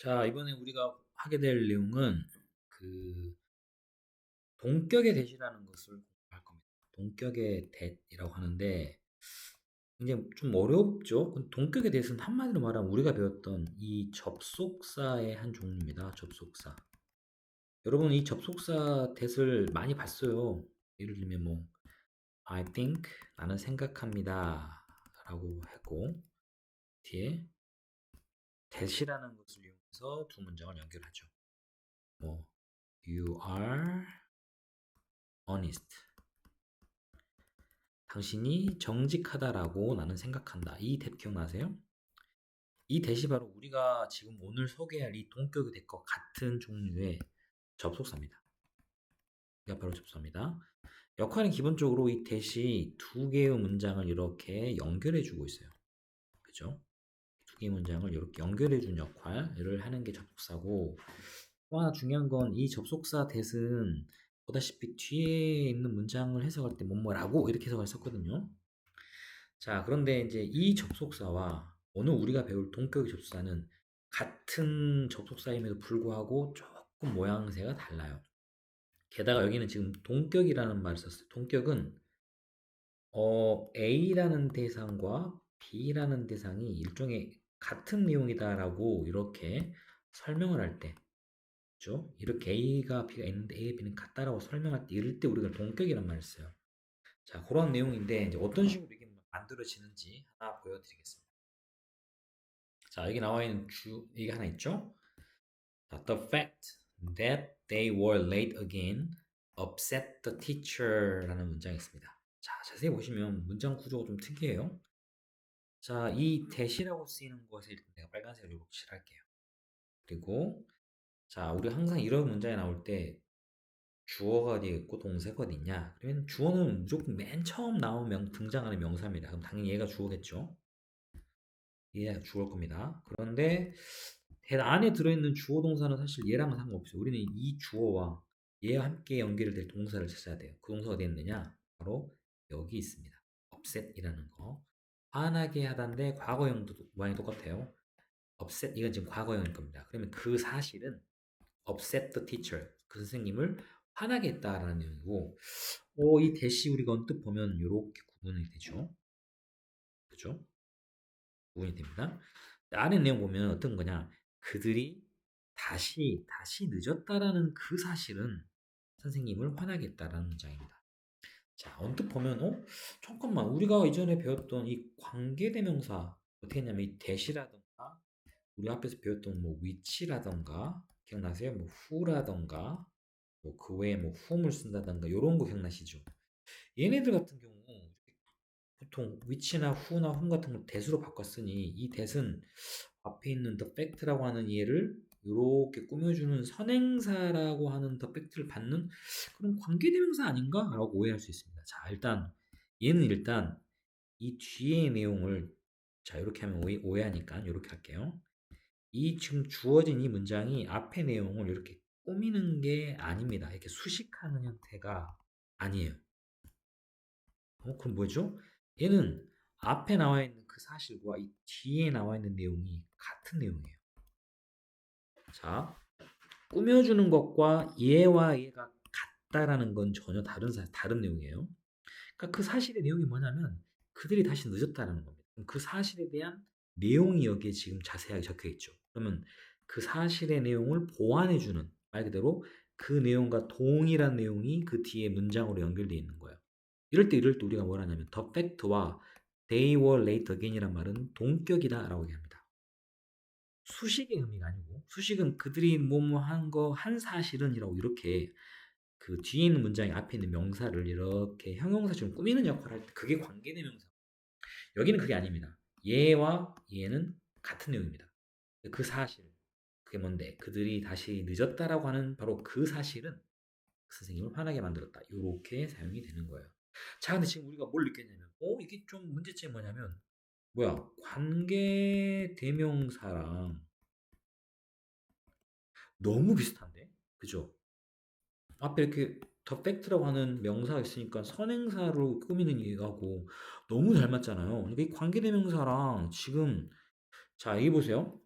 자, 이번에 우리가 하게 될 내용은 그 동격의 대시라는 것을 공부할 겁니다. 동격의 대이라고 하는데 이제 좀 어렵죠? 동격의 대는 한마디로 말하면 우리가 배웠던 이 접속사의 한 종류입니다. 접속사. 여러분 이 접속사 대을 많이 봤어요. 예를 들면 뭐 I think 나는 생각합니다 라고 했고 뒤에 대시라는 것을 이용해서 두 문장을 연결하죠. 뭐 You are honest. 당신이 정직하다라고 나는 생각한다. 이 대 기억나세요? 이 대시 바로 우리가 지금 오늘 소개할 이 동격의 대과 같은 종류의 접속사입니다. 이가 바로 접속사입니다. 역할은 기본적으로 이 대시 두 개의 문장을 이렇게 연결해 주고 있어요. 그죠? 두 개의 문장을 이렇게 연결해 준 역할을 하는 게 접속사고 또 하나 중요한 건 이 접속사 대은 보다시피 뒤에 있는 문장을 해석할 때 뭐뭐라고 이렇게 해석을 했었거든요. 자, 그런데 이제 이 접속사와 오늘 우리가 배울 동격의 접속사는 같은 접속사임에도 불구하고 조금 모양새가 달라요. 게다가 여기는 지금 동격이라는 말을 썼어요. 동격은 A라는 대상과 B라는 대상이 일종의 같은 내용이다라고 이렇게 설명을 할 때, 그죠? 이렇게 A가 B가 있는데 A와 B는 같다라고 설명할 때 이럴 때 우리가 동격이란 말을 써요. 자, 그런 내용인데 이제 어떤 식으로 이게 만들어지는지 하나 보여드리겠습니다. 자, 여기 나와 있는 이게 하나 있죠? 자, the fact that they were late again upset the teacher라는 문장이 있습니다. 자, 자세히 보시면 문장 구조가 좀 특이해요. 자, 이 대시라고 쓰이는 것에 일단 내가 빨간색으로 칠할게요. 그리고 자, 우리 항상 이런 문장이 나올 때 주어가 어디 있고 동사가 어디 있냐? 그러면 주어는 무조건 맨 처음 나오면 등장하는 명사입니다. 그럼 당연히 얘가 주어겠죠? 얘가 주어일 겁니다. 그런데 안에 들어있는 주어 동사는 사실 얘랑은 상관없어요. 우리는 이 주어와 얘와 함께 연결될 동사를 찾아야 돼요. 그 동사가 어디 있느냐? 바로 여기 있습니다. upset이라는 거. 화나게 하다인데 과거형도 모양이 똑같아요. upset 이건 지금 과거형일 겁니다. 그러면 그 사실은 upset the teacher 그 선생님을 화나게 했다라는 내용이고 이 대시 우리가 언뜻 보면 이렇게 구분이 되죠. 그죠? 구분이 됩니다. 안에 내용 보면 어떤 거냐? 그들이 다시 늦었다라는 그 사실은 선생님을 화나게 했다라는 문장입니다. 자, 언뜻 보면, 잠깐만, 우리가 이전에 배웠던 이 관계대명사, 어떻게 했냐면, 이 대시라던가, 우리 앞에서 배웠던 뭐, 위치라던가, 기억나세요? 뭐, 후라던가, 뭐, 그 외에 뭐, whom을 쓴다던가, 요런 거 기억나시죠? 얘네들 같은 경우, 보통 위치나 who나 whom 같은 걸 대수로 바꿨으니, 이 대은 앞에 있는 the fact라고 하는 얘를 이렇게 꾸며주는 선행사라고 하는 the fact를 받는 그런 관계대명사 아닌가? 라고 오해할 수 있습니다. 자, 얘는 일단 이 뒤의 내용을 자, 이렇게 하면 오해하니까 이렇게 할게요. 이 지금 주어진 이 문장이 앞의 내용을 이렇게 꾸미는 게 아닙니다. 이렇게 수식하는 형태가 아니에요. 그럼 뭐죠? 얘는 앞에 나와 있는 그 사실과 이 뒤에 나와 있는 내용이 같은 내용이에요. 자, 꾸며주는 것과 얘와 얘가 같다라는 건 전혀 다른 내용이에요. 그러니까 그 사실의 내용이 뭐냐면 그들이 다시 늦었다는 겁니다. 그 사실에 대한 내용이 여기에 지금 자세하게 적혀 있죠. 그러면 그 사실의 내용을 보완해주는 말 그대로 그 내용과 동일한 내용이 그 뒤에 문장으로 연결되어 있는 거예요. 이럴 때 우리가 뭘 하냐면 the fact와 they were late again이란 말은 동격이다 라고 얘기합니다. 수식의 의미가 아니고 수식은 그들이 뭐뭐 한 사실은이라고 이렇게 그 뒤에 있는 문장이 앞에 있는 명사를 이렇게 형용사처럼 꾸미는 역할을 할 때 그게 관계대명사. 여기는 그게 아닙니다. 얘와 얘는 같은 내용입니다. 그 사실 그게 뭔데? 그들이 다시 늦었다라고 하는 바로 그 사실은 그 선생님을 화나게 만들었다. 이렇게 사용이 되는 거예요. 자, 근데 지금 우리가 뭘 느꼈냐면, 이게 좀 문제점이 뭐냐면, 관계 대명사랑 너무 비슷한데? 그죠? 앞에 이렇게 더 팩트라고 하는 명사가 있으니까 선행사로 꾸미는 얘기하고 너무 닮았잖아요. 그러니까 이 관계대명사랑 지금 자, 여기 보세요.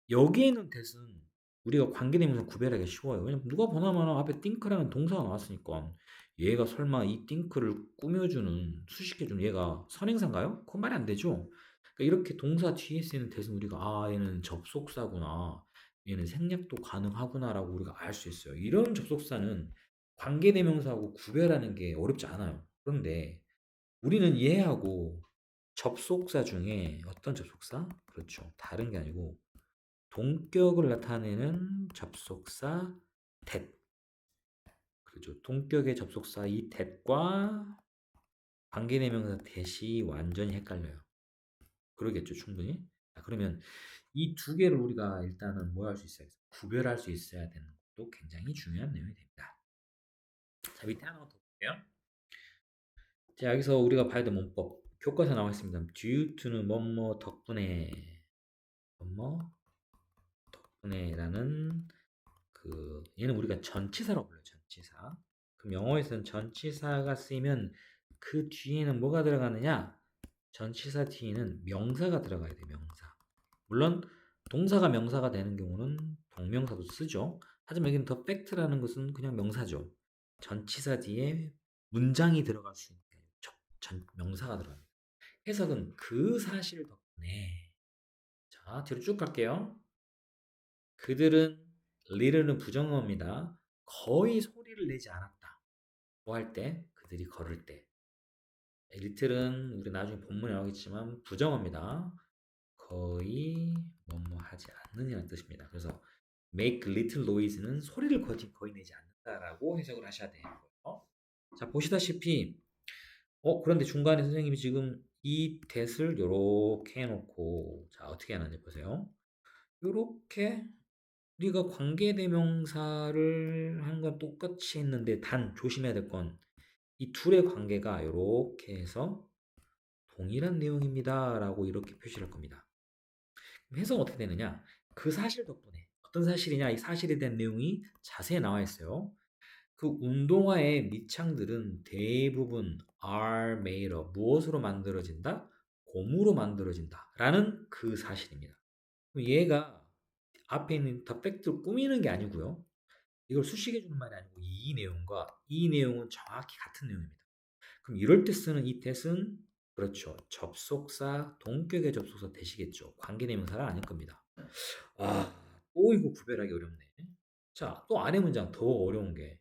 여기에 있는 that은 우리가 관계대명사 구별하기 쉬워요. 왜냐면 누가 보나마나 앞에 think라는 동사가 나왔으니까 얘가 설마 이 think를 꾸며주는, 수식해주는 얘가 선행사인가요? 그건 말이 안 되죠. 그러니까 이렇게 동사 뒤에 쓰이는 that은 우리가 얘는 접속사구나, 얘는 생략도 가능하구나라고 우리가 알 수 있어요. 이런 접속사는 관계대명사하고 구별하는 게 어렵지 않아요. 그런데 우리는 얘하고 접속사 중에 어떤 접속사? 그렇죠. 다른 게 아니고 동격을 나타내는 접속사 that. 그렇죠. 동격의 접속사 이 that과 관계대명사 that이 완전히 헷갈려요. 그러겠죠, 충분히. 자, 그러면 이 두 개를 우리가 일단은 뭐 할 수 있어요? 구별할 수 있어야 되는 것도 굉장히 중요한 내용이 됩니다. 자, 밑에 하나 더 볼게요. 자, 여기서 우리가 봐야 될 문법. 교과서 나와 있습니다. due to는 뭐뭐 덕분에, 뭐뭐 덕분에라는 얘는 우리가 전치사라고 불러요. 전치사. 그럼 영어에서는 전치사가 쓰이면 그 뒤에는 뭐가 들어가느냐? 전치사 뒤에는 명사가 들어가야 돼, 명사. 물론 동사가 명사가 되는 경우는 동명사도 쓰죠. 하지만 여기는 더 팩트라는 것은 그냥 명사죠. 전치사 뒤에 문장이 들어갈 수 있는 명사가 들어갑니다. 해석은 그 사실 덕분에. 자, 뒤로 쭉 갈게요. 그들은 little는 부정어입니다. 거의 소리를 내지 않았다. 뭐 할 때? 그들이 걸을 때. little은 우리 나중에 본문에 나오겠지만 부정어입니다. 거의 뭐뭐 하지 않는이라는 뜻입니다. 그래서 make little noise는 소리를 거의 내지 않는다라고 해석을 하셔야 돼요. 자, 보시다시피 그런데 중간에 선생님이 지금 이 that을 요렇게 해놓고 자, 어떻게 하는지 보세요. 요렇게 우리가 관계대명사를 한 건 똑같이 했는데 단 조심해야 될 건 이 둘의 관계가 이렇게 해서 동일한 내용입니다 라고 이렇게 표시를 할 겁니다. 그럼 해석은 어떻게 되느냐? 그 사실 덕분에 어떤 사실이냐? 이 사실에 대한 내용이 자세히 나와 있어요. 그 운동화의 밑창들은 대부분 are made of 무엇으로 만들어진다? 고무로 만들어진다 라는 그 사실입니다. 그럼 얘가 앞에 있는 더 팩트를 꾸미는 게 아니고요. 이걸 수식해 주는 말이 아니고 이 내용과 이 내용은 정확히 같은 내용입니다. 그럼 이럴 때 쓰는 이 that은 그렇죠. 접속사, 동격의 접속사 that이겠죠. 관계대명사가 아닐 겁니다. 또 이거 구별하기 어렵네. 자, 또 아래 문장 더 어려운 게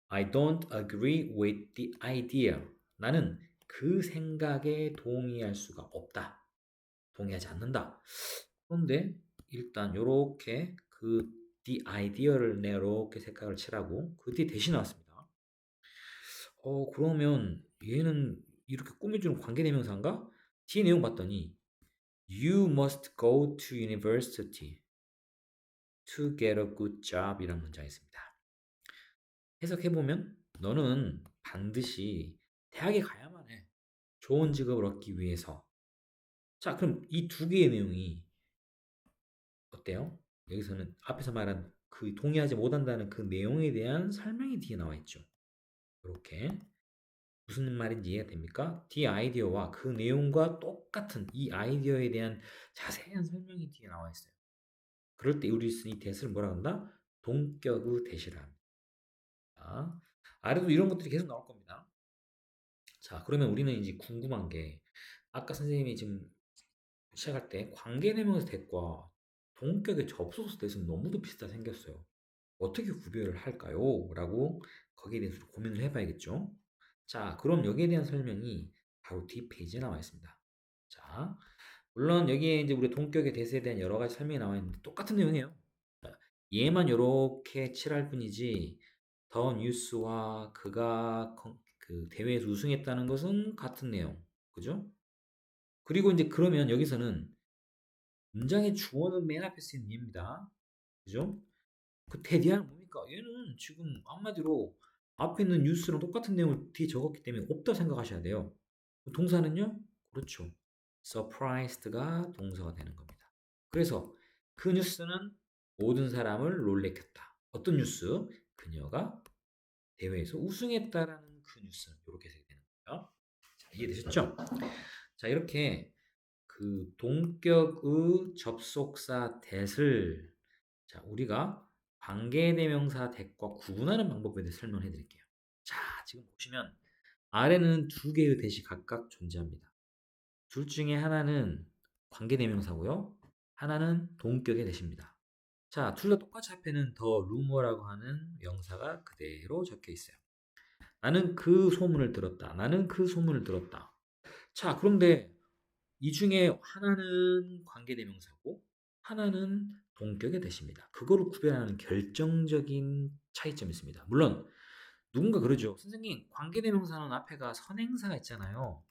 I don't agree with the idea. 나는 그 생각에 동의할 수가 없다. 동의하지 않는다. 그런데 일단 요렇게 the idea를 이렇게 색깔을 칠하고 그 뒤에 대신 나왔습니다. 그러면 얘는 이렇게 꾸며주는 관계대명사인가? 뒤에 내용 봤더니 You must go to university to get a good job 이란 문장이 있습니다. 해석해보면 너는 반드시 대학에 가야만 해. 좋은 직업을 얻기 위해서. 자, 그럼 이 두 개의 내용이 어때요? 여기서는 앞에서 말한 그 동의하지 못한다는 그 내용에 대한 설명이 뒤에 나와 있죠. 이렇게 무슨 말인지 이해가 됩니까? The 아이디어와 그 내용과 똑같은 이 아이디어에 대한 자세한 설명이 뒤에 나와 있어요. 그럴 때 우리 쓰는 이 that을 뭐라 한다? 동격의 that이라 합니다. 자, 아래도 이런 것들이 계속 나올 겁니다. 자, 그러면 우리는 이제 궁금한 게 아까 선생님이 지금 시작할 때 관계대명사 that과 동격의 접속사 that은 너무도 비슷하게 생겼어요. 어떻게 구별을 할까요? 라고 거기에 대해서 고민을 해봐야겠죠. 자, 그럼 여기에 대한 설명이 바로 뒷페이지에 나와 있습니다. 자, 물론 여기에 이제 우리 동격의 대세에 대한 여러 가지 설명이 나와 있는데 똑같은 내용이에요. 얘만 이렇게 칠할 뿐이지 더 뉴스와 그가 그 대회에서 우승했다는 것은 같은 내용. 그죠? 그리고 이제 그러면 여기서는 문장의 주어는 맨 앞에 쓰인 얘입니다. 그죠? 그 테디아는 뭡니까? 얘는 지금 한마디로 앞에 있는 뉴스랑 똑같은 내용을 뒤에 적었기 때문에 없다 생각하셔야 돼요. 동사는요? 그렇죠. surprised가 동사가 되는 겁니다. 그래서 그 뉴스는 모든 사람을 놀래켰다. 어떤 뉴스? 그녀가 대회에서 우승했다라는 그 뉴스. 이렇게 되는 거예요. 자, 이해되셨죠? 자, 이렇게 그 동격의 접속사 that을 자, 우리가 관계대명사 that과 구분하는 방법에 대해 설명해 드릴게요. 자, 지금 보시면 아래는 두 개의 that이 각각 존재합니다. 둘 중에 하나는 관계대명사고요. 하나는 동격의 that입니다. 자, 둘 다 똑같이 앞에는 더 루머라고 하는 명사가 그대로 적혀 있어요. 나는 그 소문을 들었다. 나는 그 소문을 들었다. 자, 그런데 이 중에 하나는 관계대명사고 하나는 동격의 대시입니다. 그거를 구별하는 결정적인 차이점이 있습니다. 물론 누군가 그러죠. 선생님, 관계대명사는 앞에가 선행사가 있잖아요.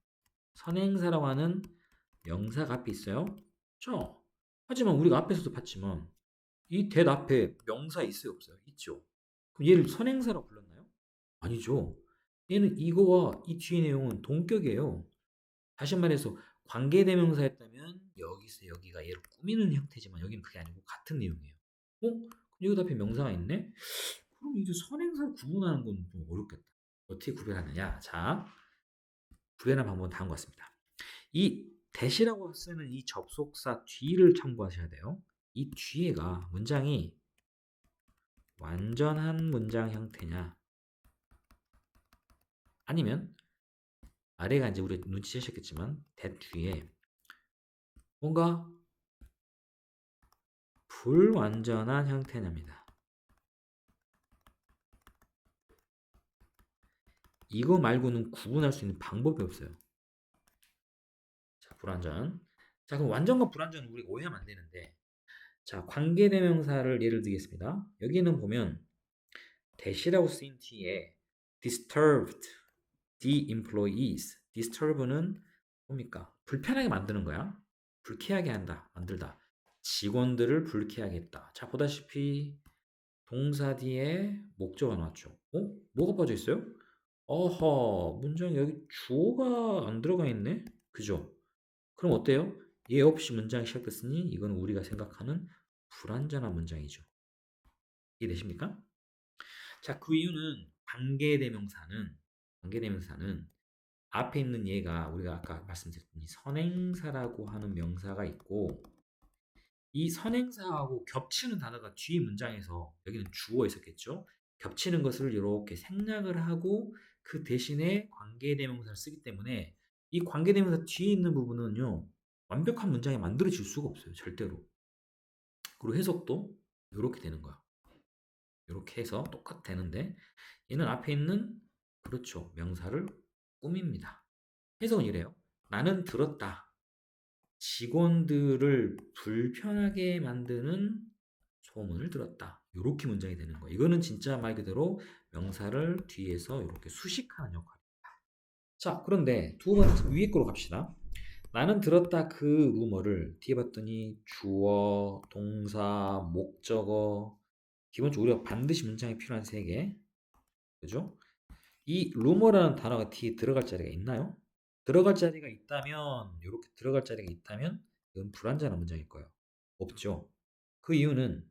선행사라고 하는 명사가 앞에 있어요. 그렇죠? 하지만 우리가 앞에서도 봤지만 이 대 앞에 명사 있어요, 없어요? 있죠. 그럼 얘를 선행사라고 불렀나요? 아니죠. 얘는 이거와 이 뒤의 내용은 동격이에요. 다시 말해서 관계대명사였다면 여기서 여기가 얘를 꾸미는 형태지만 여기는 그게 아니고 같은 내용이에요. 여기도 앞에 명사가 있네? 그럼 이제 선행사를 구분하는 건 좀 어렵겠다. 어떻게 구별하느냐? 자, 구별하는 방법은 다음과 같습니다. 이 대시라고 쓰는 이 접속사 뒤를 참고하셔야 돼요. 이 뒤에가 문장이 완전한 문장 형태냐 아니면 아래가 이제 우리 눈치채셨겠지만 that 뒤에 뭔가 불완전한 형태냐입니다. 이거 말고는 구분할 수 있는 방법이 없어요. 자, 불완전. 자, 그럼 완전과 불완전은 우리가 오해하면 안 되는데, 자, 관계대명사를 예를 들겠습니다. 여기는 보면 that이라고 쓰인 뒤에 disturbed the employees. disturb는 뭡니까? 불편하게 만드는 거야. 불쾌하게 한다, 만들다. 직원들을 불쾌하게 했다. 자, 보다시피 동사 뒤에 목적어가 나왔죠. 뭐가 빠져 있어요? 어허, 문장 여기 주어가 안 들어가 있네? 그죠? 그럼 어때요? 얘 없이 문장이 시작됐으니 이건 우리가 생각하는 불완전한 문장이죠. 이해되십니까? 자, 그 이유는 관계대명사는 앞에 있는 얘가 우리가 아까 말씀드렸던 이 선행사라고 하는 명사가 있고 이 선행사하고 겹치는 단어가 뒤 문장에서 여기는 주어 있었겠죠? 겹치는 것을 이렇게 생략을 하고 그 대신에 관계대명사를 쓰기 때문에 이 관계대명사 뒤에 있는 부분은요 완벽한 문장이 만들어질 수가 없어요 절대로. 그리고 해석도 이렇게 되는 거야. 이렇게 해서 똑같 되는데 얘는 앞에 있는 그렇죠 명사를 꾸밉니다. 해석은 이래요. 나는 들었다. 직원들을 불편하게 만드는 소문을 들었다. 이렇게 문장이 되는 거예요. 이거는 진짜 말 그대로 명사를 뒤에서 이렇게 수식하는 역할입니다. 자, 그런데 두 번째 위에 거로 갑시다. 나는 들었다 그 루머를 뒤에 봤더니 주어, 동사, 목적어 기본적으로 우리가 반드시 문장에 필요한 세 개. 그죠? 이 루머라는 단어가 뒤에 들어갈 자리가 있나요? 들어갈 자리가 있다면 이렇게 들어갈 자리가 있다면 이건 불완전한 문장일 거예요. 없죠. 그 이유는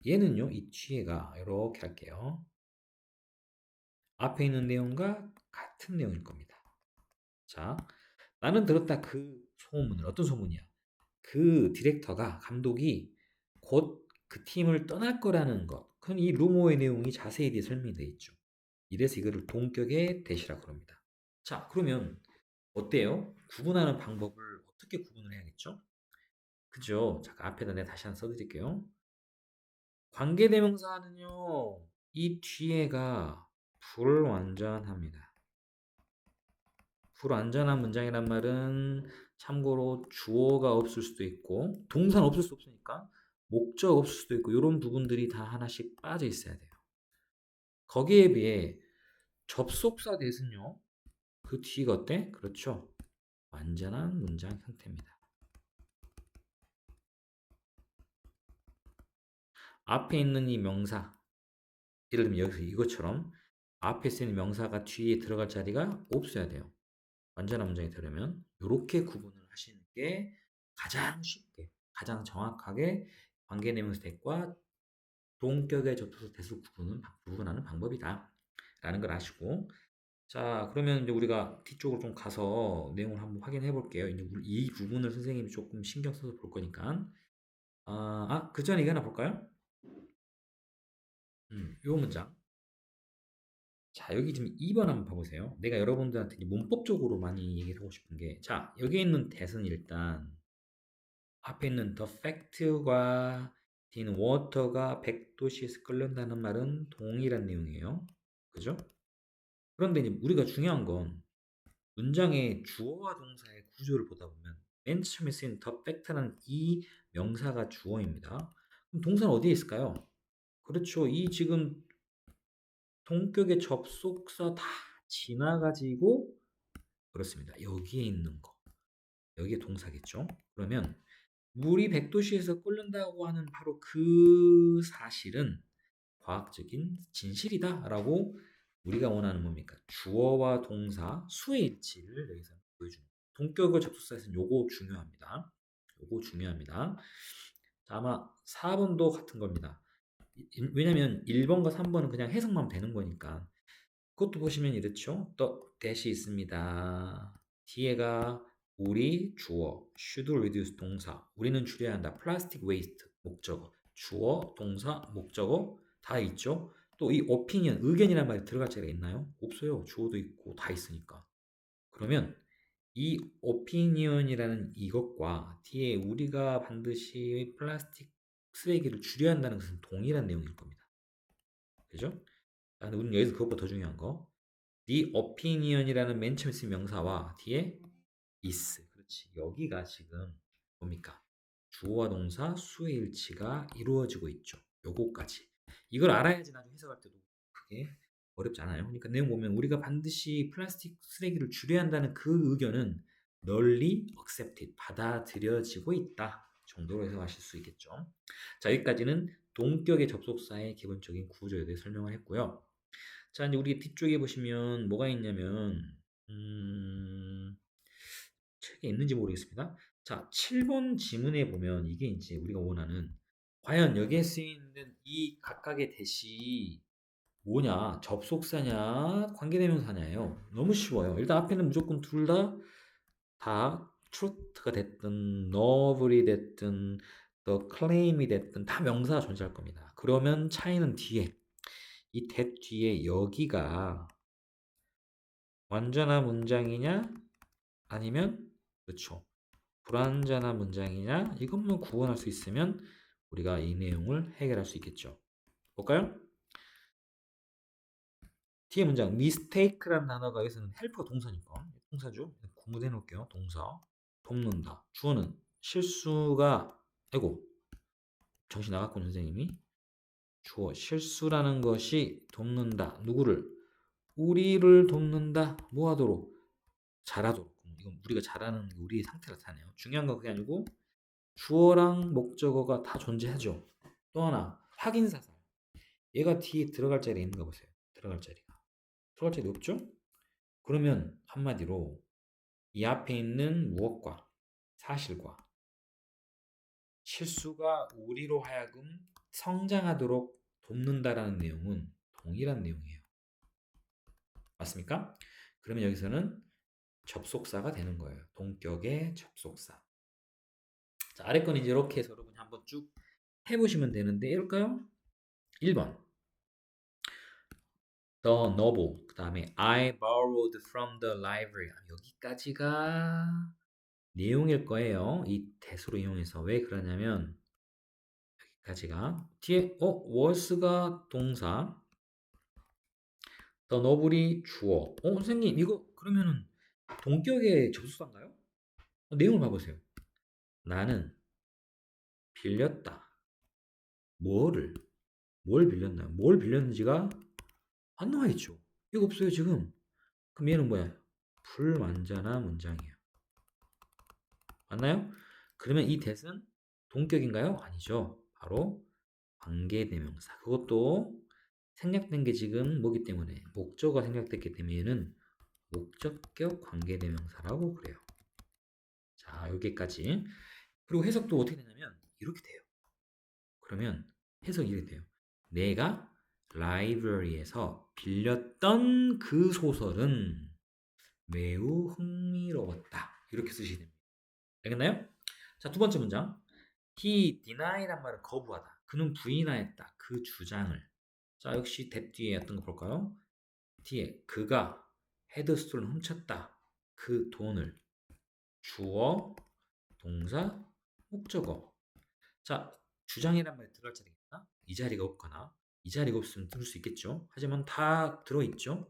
얘는요. 이 뒤에가 이렇게 할게요. 앞에 있는 내용과 같은 내용일 겁니다. 자, 나는 들었다 그 소문을 어떤 소문이야? 그 디렉터가 감독이 곧 그 팀을 떠날 거라는 것. 그럼 이 루머의 내용이 자세히 설명이 되어 있죠. 이래서 이거를 동격의 대시라고 합니다. 자, 그러면 어때요? 구분하는 방법을 어떻게 구분을 해야겠죠? 그죠? 잠깐 앞에다 내가 다시 한번 써드릴게요. 관계대명사는요, 이 뒤에가 불완전합니다. 불완전한 문장이란 말은 참고로 주어가 없을 수도 있고, 동사는 없을 수 없으니까 목적 없을 수도 있고, 이런 부분들이 다 하나씩 빠져 있어야 돼요. 거기에 비해 접속사 대신요, 그 뒤가 어때? 그렇죠. 완전한 문장 형태입니다. 앞에 있는 이 명사, 예를 들면 여기서 이것처럼 앞에 쓰는 명사가 뒤에 들어갈 자리가 없어야 돼요. 완전한 문장이 되려면 이렇게 구분을 하시는 게 가장 쉽게, 가장 정확하게 관계대명사 대과 동격의 접속사 대수 구분하는 방법이다. 라는 걸 아시고 자, 그러면 이제 우리가 뒤쪽으로 좀 가서 내용을 한번 확인해 볼게요. 이제 이 부분을 선생님이 조금 신경 써서 볼 거니까. 그 전에 이거 하나 볼까요? 요 문장. 자, 여기 지금 2번 한번 봐보세요. 내가 여러분들한테 이제 문법적으로 많이 얘기를 하고 싶은 게, 자, 여기 있는 that은 일단 앞에 있는 the fact과 in water가 100도씨에서 끓는다는 말은 동일한 내용이에요. 그죠? 그런데 이제 우리가 중요한 건 문장의 주어와 동사의 구조를 보다 보면 맨 처음에 쓰인 the fact라는 이 명사가 주어입니다. 그럼 동사는 어디에 있을까요? 그렇죠. 이 지금 동격의 접속사 다 지나가지고 그렇습니다. 여기에 있는 거. 여기에 동사겠죠. 그러면 물이 100도씨에서 끓는다고 하는 바로 그 사실은 과학적인 진실이다라고 우리가 원하는 뭡니까? 주어와 동사 수의 일치를 여기서 보여주는 거예요. 동격의 접속사에서는 요거 중요합니다. 요거 중요합니다. 자, 아마 4번도 같은 겁니다. 왜냐면 1번과 3번은 그냥 해석만 되는 거니까. 그것도 보시면 이렇죠. 또 대시 있습니다. 뒤에가 우리 주어, should reduce 동사. 우리는 줄여야 한다. plastic waste 목적어. 주어, 동사, 목적어 다 있죠. 또 이 opinion, 의견이란 말이 들어갈 자리가 있나요? 없어요. 주어도 있고 다 있으니까. 그러면 이 opinion이라는 이것과 뒤에 우리가 반드시 플라스틱 쓰레기를 줄여야 한다는 것은 동일한 내용일 겁니다. 그죠? 근데 우리는 여기서 그것보다 더 중요한 거. The opinion이라는 맨 처음에 쓴 명사와 뒤에 is. 그렇지. 여기가 지금 뭡니까? 주어와 동사 수의 일치가 이루어지고 있죠. 요거까지. 이걸 알아야지 나중에 해석할 때도 그게 어렵지 않아요. 그러니까 내용 보면 우리가 반드시 플라스틱 쓰레기를 줄여야 한다는 그 의견은 널리 accepted, 받아들여지고 있다 정도로 해석하실 수 있겠죠. 자, 여기까지는 동격의 접속사의 기본적인 구조에 대해 설명을 했고요. 자, 이제 우리 뒤쪽에 보시면 뭐가 있냐면, 책에 있는지 모르겠습니다. 자, 7번 지문에 보면 이게 이제 우리가 원하는 과연 여기에 쓰이는 이 각각의 대시 뭐냐, 접속사냐, 관계대명사냐예요. 너무 쉬워요. 일단 앞에는 무조건 둘 다 truth가 됐든, noble이 됐든, the claim이 됐든 다 명사가 존재할 겁니다. 그러면 차이는 뒤에 이 that 뒤에 여기가 완전한 문장이냐 아니면 그렇죠. 불완전한 문장이냐 이것만 구분할 수 있으면 우리가 이 내용을 해결할 수 있겠죠. 볼까요? 뒤에 문장 mistake라는 단어가 여기서는 헬퍼 동사니까 동사죠. 구분해 놓을게요. 동사 돕는다. 주어는 실수가 아이고 정신 나갔군 선생님이 주어 실수라는 것이 돕는다. 누구를? 우리를 돕는다. 뭐하도록? 잘하도록. 이건 우리가 잘하는 우리의 상태를 나타내요. 중요한 건 그게 아니고 주어랑 목적어가 다 존재하죠. 또 하나 확인사살. 얘가 뒤에 들어갈 자리에 있는가 보세요. 들어갈 자리가. 들어갈 자리 없죠? 그러면 한마디로 이 앞에 있는 무엇과 사실과 실수가 우리로 하여금 성장하도록 돕는다라는 내용은 동일한 내용이에요. 맞습니까? 그러면 여기서는 접속사가 되는 거예요. 동격의 접속사. 자, 아래 건 이제 이렇게 해서 여러분이 한번 쭉 해보시면 되는데 이럴까요? 1번 The novel 그 다음에 I borrowed from the library 여기까지가 내용일 거예요. 이 대수로 이용해서 왜 그러냐면 여기까지가 뒤에 was가 동사 The noble이 주어 선생님 이거 그러면은 동격의 접속사인가요? 내용을 봐보세요. 나는 빌렸다. 뭐를? 뭘 빌렸나요? 뭘 빌렸는지가 안 나와 있죠. 이거 없어요, 지금. 그럼 얘는 뭐야? 불완전한 문장이에요. 맞나요? 그러면 이 that은 동격인가요? 아니죠. 바로 관계대명사. 그것도 생략된 게 지금 뭐기 때문에 목적어가 생략됐기 때문에 얘는 목적격 관계대명사라고 그래요. 자, 여기까지. 그리고 해석도 어떻게 되냐면 이렇게 돼요. 그러면 해석이 이렇게 돼요. 내가 라이브러리에서 빌렸던 그 소설은 매우 흥미로웠다. 이렇게 쓰시면 됩니다. 알겠나요? 자, 두 번째 문장. He denied란 말은 거부하다. 그는 부인하였다. 그 주장을. 자, 역시 that 뒤에 어떤 거 볼까요? 뒤에 그가 헤드스톤을 훔쳤다. 그 돈을. 주어, 동사, 목적어. 자, 주장이란 말이 들어갈 자리가 있나? 이 자리가 없거나 이 자리가 없으면 들을 수 있겠죠. 하지만 다 들어있죠.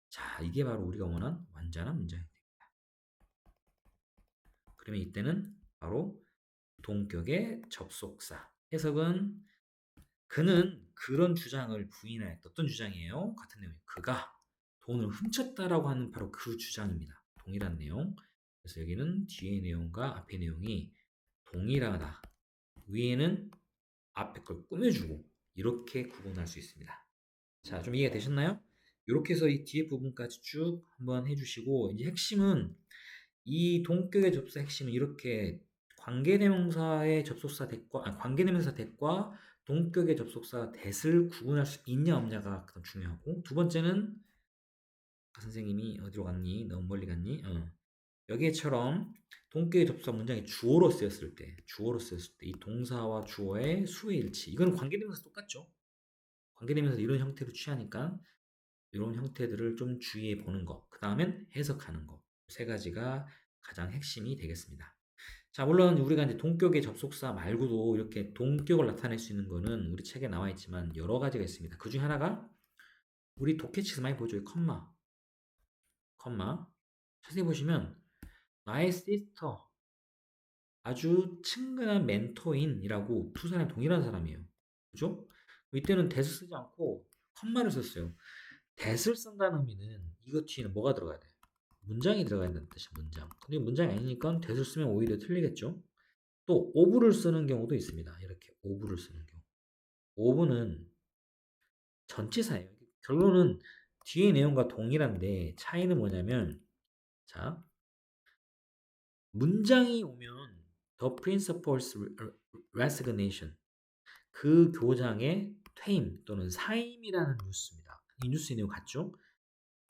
자, 이게 바로 우리가 원하는 완전한 문장이 됩니다. 그러면 이때는 바로 동격의 접속사. 해석은 그는 그런 주장을 부인하였다. 어떤 주장이에요? 같은 내용이에요. 그가 돈을 훔쳤다라고 하는 바로 그 주장입니다. 동일한 내용. 그래서 여기는 뒤의 내용과 앞의 내용이 동일하다. 위에는 앞에 걸 꾸며주고 이렇게 구분할 수 있습니다. 자, 좀 이해가 되셨나요? 이렇게 해서 이 뒤에 부분까지 쭉 한번 해주시고 이제 핵심은 이 동격의 접속사 핵심은 이렇게 관계대명사의 접속사 that과 관계대명사 that과 동격의 접속사 that을 구분할 수 있냐 없냐가 가장 중요하고 두 번째는 선생님이 어디로 갔니? 너무 멀리 갔니? 여기에처럼 동격의 접속사 문장이 주어로 쓰였을 때 이 동사와 주어의 수의 일치 이건 관계대명사 똑같죠? 관계대명사 이런 형태로 취하니까 이런 형태들을 좀 주의해 보는 거. 그 다음엔 해석하는 거. 세 가지가 가장 핵심이 되겠습니다. 자, 물론 우리가 이제 동격의 접속사 말고도 이렇게 동격을 나타낼 수 있는 거는 우리 책에 나와 있지만 여러 가지가 있습니다. 그 중에 하나가 우리 독해치에서 많이 보죠. 컴마. 자세히 보시면 my sister 아주 친근한 멘토인이라고 두 사람이 동일한 사람이에요. 그죠? 이때는 that을 쓰지 않고 컴마를 썼어요. that을 쓴다는 의미는 이거 뒤에는 뭐가 들어가야 돼요? 문장이 들어가야 된다는 뜻이야, 문장. 근데 문장이 아니니까 that을 쓰면 오히려 틀리겠죠? 또 of를 쓰는 경우도 있습니다. 이렇게 of를 쓰는 경우. of는 전치사예요. 결론은 뒤의 내용과 동일한데 차이는 뭐냐면 자, 문장이 오면 the principal's resignation 그 교장의 퇴임 또는 사임이라는 뉴스입니다. 이 뉴스의 내용 같죠?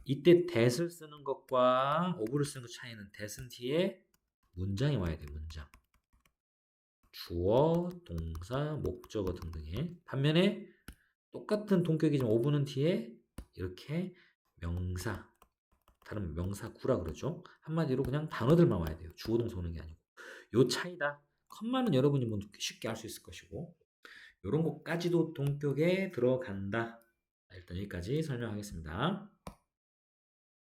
이때 that을 쓰는 것과 of를 쓰는 것 차이는 that은 뒤에 문장이 와야 돼요. 문장. 주어, 동사, 목적어 등등의 반면에 똑같은 동격이지만 of는 뒤에 이렇게 명사 다른 명사구라 그러죠. 한마디로 그냥 단어들만 와야 돼요. 주어 동사 오는 게 아니고. 요 차이다. 컴마는 여러분이 뭐 쉽게 알 수 있을 것이고 이런 것까지도 동격에 들어간다. 일단 여기까지 설명하겠습니다.